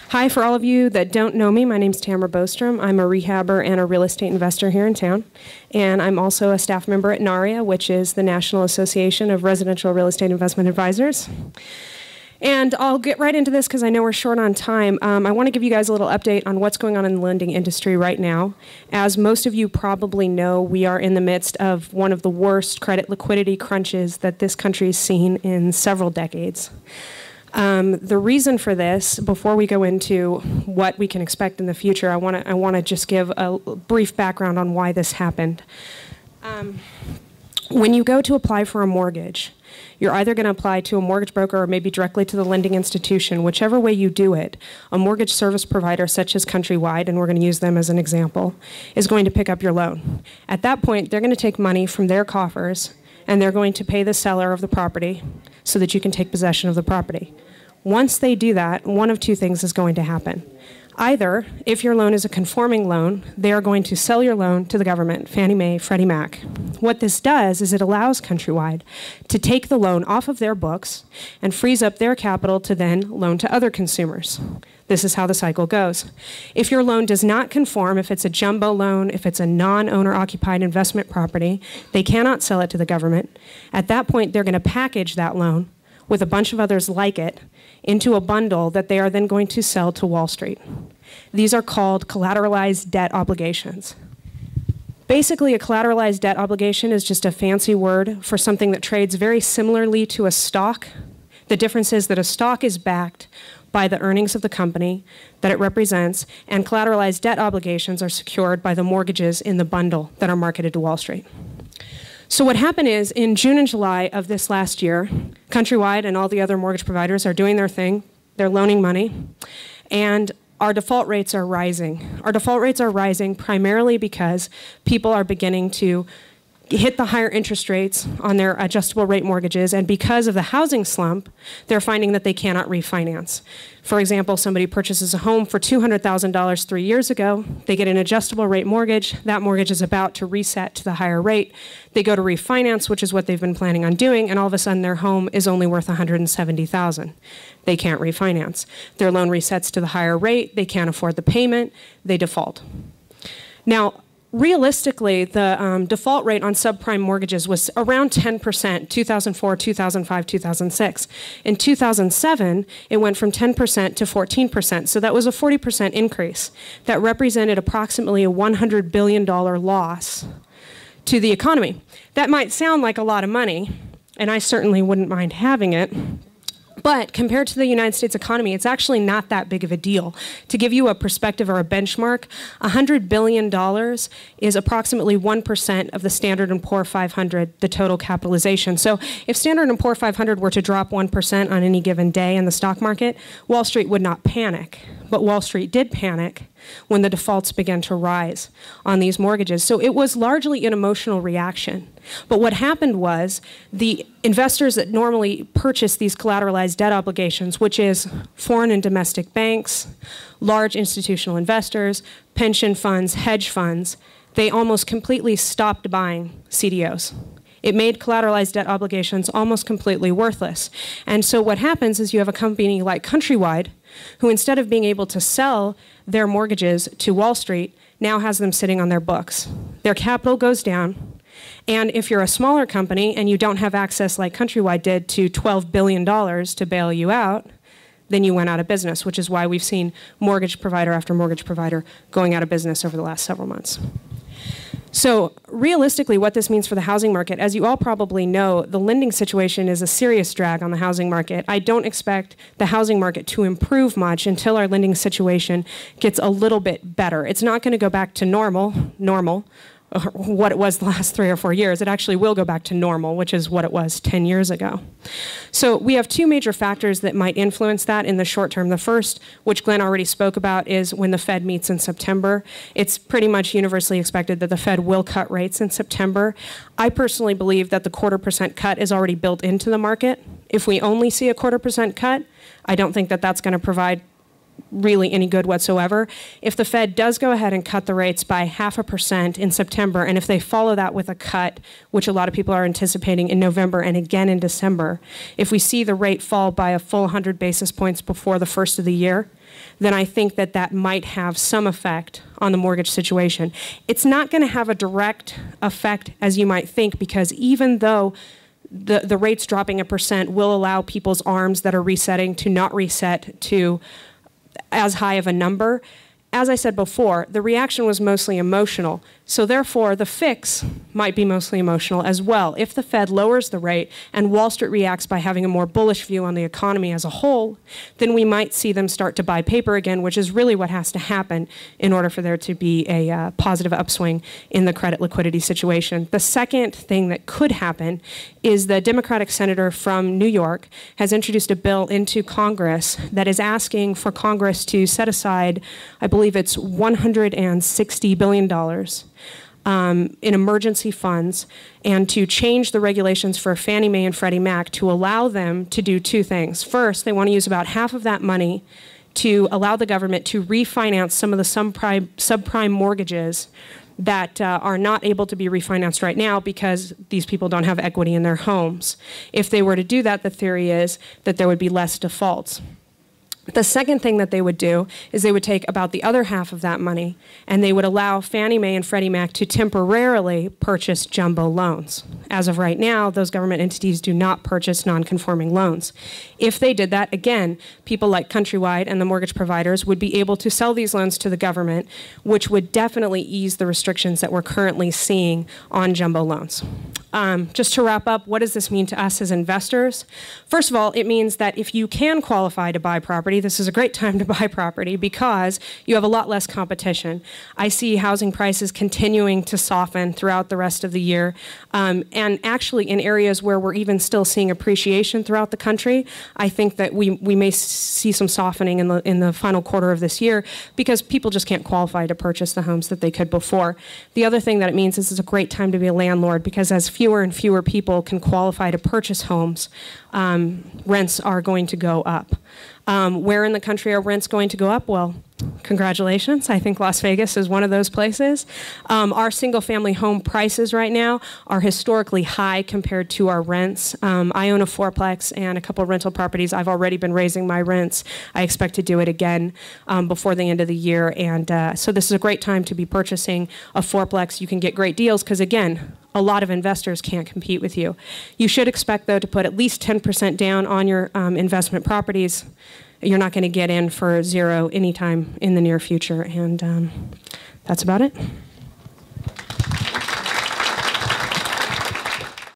Hi, for all of you that don't know me, my name's Tamara Bostrom. I'm a rehabber and a real estate investor here in town. And I'm also a staff member at NARIA, which is the National Association of Residential Real Estate Investment Advisors. And I'll get right into this because I know we're short on time. I want to give you guys a little update on what's going on in the lending industry right now. As most of you probably know, we are in the midst of one of the worst credit liquidity crunches that this country's seen in several decades. The reason for this, before we go into what we can expect in the future, I want to just give a brief background on why this happened. When you go to apply for a mortgage, you're either going to apply to a mortgage broker or maybe directly to the lending institution. Whichever way you do it, a mortgage service provider such as Countrywide, and we're going to use them as an example, is going to pick up your loan. At that point, they're going to take money from their coffers and they're going to pay the seller of the property so that you can take possession of the property. Once they do that, one of two things is going to happen. Either, if your loan is a conforming loan, they are going to sell your loan to the government, Fannie Mae, Freddie Mac. What this does is it allows Countrywide to take the loan off of their books and frees up their capital to then loan to other consumers. This is how the cycle goes. If your loan does not conform, if it's a jumbo loan, if it's a non-owner occupied investment property, they cannot sell it to the government. At that point, they're going to package that loan with a bunch of others like it into a bundle that they are then going to sell to Wall Street. These are called collateralized debt obligations. Basically, a collateralized debt obligation is just a fancy word for something that trades very similarly to a stock. The difference is that a stock is backed by the earnings of the company that it represents, and collateralized debt obligations are secured by the mortgages in the bundle that are marketed to Wall Street. So what happened is, in June and July of this last year, Countrywide and all the other mortgage providers are doing their thing. They're loaning money, and our default rates are rising. Our default rates are rising primarily because people are beginning to hit the higher interest rates on their adjustable rate mortgages, and because of the housing slump, they're finding that they cannot refinance. For example, somebody purchases a home for $200,000 3 years ago, they get an adjustable rate mortgage, that mortgage is about to reset to the higher rate, they go to refinance, which is what they've been planning on doing, and all of a sudden their home is only worth $170,000. They can't refinance. Their loan resets to the higher rate, they can't afford the payment, they default. Now, realistically, the default rate on subprime mortgages was around 10%, 2004, 2005, 2006. In 2007, it went from 10% to 14%, so that was a 40% increase. That represented approximately a $100 billion loss to the economy. That might sound like a lot of money, and I certainly wouldn't mind having it. But compared to the United States economy, it's actually not that big of a deal. To give you a perspective or a benchmark, $100 billion is approximately 1% of the Standard & Poor 500, the total capitalization. So if Standard & Poor 500 were to drop 1% on any given day in the stock market, Wall Street would not panic. But Wall Street did panic when the defaults began to rise on these mortgages. So it was largely an emotional reaction. But what happened was the investors that normally purchase these collateralized debt obligations, which is foreign and domestic banks, large institutional investors, pension funds, hedge funds, they almost completely stopped buying CDOs. It made collateralized debt obligations almost completely worthless. And so what happens is you have a company like Countrywide, who instead of being able to sell their mortgages to Wall Street, now has them sitting on their books. Their capital goes down, and if you're a smaller company and you don't have access like Countrywide did to $12 billion to bail you out, then you went out of business, which is why we've seen mortgage provider after mortgage provider going out of business over the last several months. So realistically, what this means for the housing market, as you all probably know, the lending situation is a serious drag on the housing market. I don't expect the housing market to improve much until our lending situation gets a little bit better. It's not going to go back to normal, what it was the last 3 or 4 years. It actually will go back to normal, which is what it was 10 years ago. So we have two major factors that might influence that in the short term. The first, which Glenn already spoke about, is when the Fed meets in September. It's pretty much universally expected that the Fed will cut rates in September. I personally believe that the 0.25% cut is already built into the market. If we only see a 0.25% cut, I don't think that that's going to provide really any good whatsoever. If the Fed does go ahead and cut the rates by 0.5% in September, and if they follow that with a cut, which a lot of people are anticipating in November and again in December, if we see the rate fall by a full 100 basis points before the first of the year, then I think that that might have some effect on the mortgage situation. It's not going to have a direct effect as you might think, because even though the rates dropping 1% will allow people's arms that are resetting to not reset to as high of a number, as I said before, the reaction was mostly emotional. So therefore, the fix might be mostly emotional as well. If the Fed lowers the rate and Wall Street reacts by having a more bullish view on the economy as a whole, then we might see them start to buy paper again, which is really what has to happen in order for there to be a positive upswing in the credit liquidity situation. The second thing that could happen is the Democratic senator from New York has introduced a bill into Congress that is asking for Congress to set aside, I believe it's $160 billion in emergency funds, and to change the regulations for Fannie Mae and Freddie Mac to allow them to do two things. First, they want to use about half of that money to allow the government to refinance some of the subprime mortgages that are not able to be refinanced right now because these people don't have equity in their homes. If they were to do that, the theory is that there would be less defaults. The second thing that they would do is they would take about the other half of that money and they would allow Fannie Mae and Freddie Mac to temporarily purchase jumbo loans. As of right now, those government entities do not purchase non-conforming loans. If they did that, again, people like Countrywide and the mortgage providers would be able to sell these loans to the government, which would definitely ease the restrictions that we're currently seeing on jumbo loans. Just to wrap up, what does this mean to us as investors? First of all, it means that if you can qualify to buy property, this is a great time to buy property because you have a lot less competition. I see housing prices continuing to soften throughout the rest of the year, and actually in areas where we're even still seeing appreciation throughout the country, I think that we may see some softening in the final quarter of this year because people just can't qualify to purchase the homes that they could before. The other thing that it means is it's a great time to be a landlord because as fewer and fewer people can qualify to purchase homes, rents are going to go up. Where in the country are rents going to go up? Well, congratulations. I think Las Vegas is one of those places. Our single-family home prices right now are historically high compared to our rents. I own a fourplex and a couple of rental properties. I've already been raising my rents. I expect to do it again before the end of the year. And so this is a great time to be purchasing a fourplex. You can get great deals because, again, a lot of investors can't compete with you. You should expect, though, to put at least 10% down on your investment properties. You're not going to get in for zero anytime in the near future. And that's about it.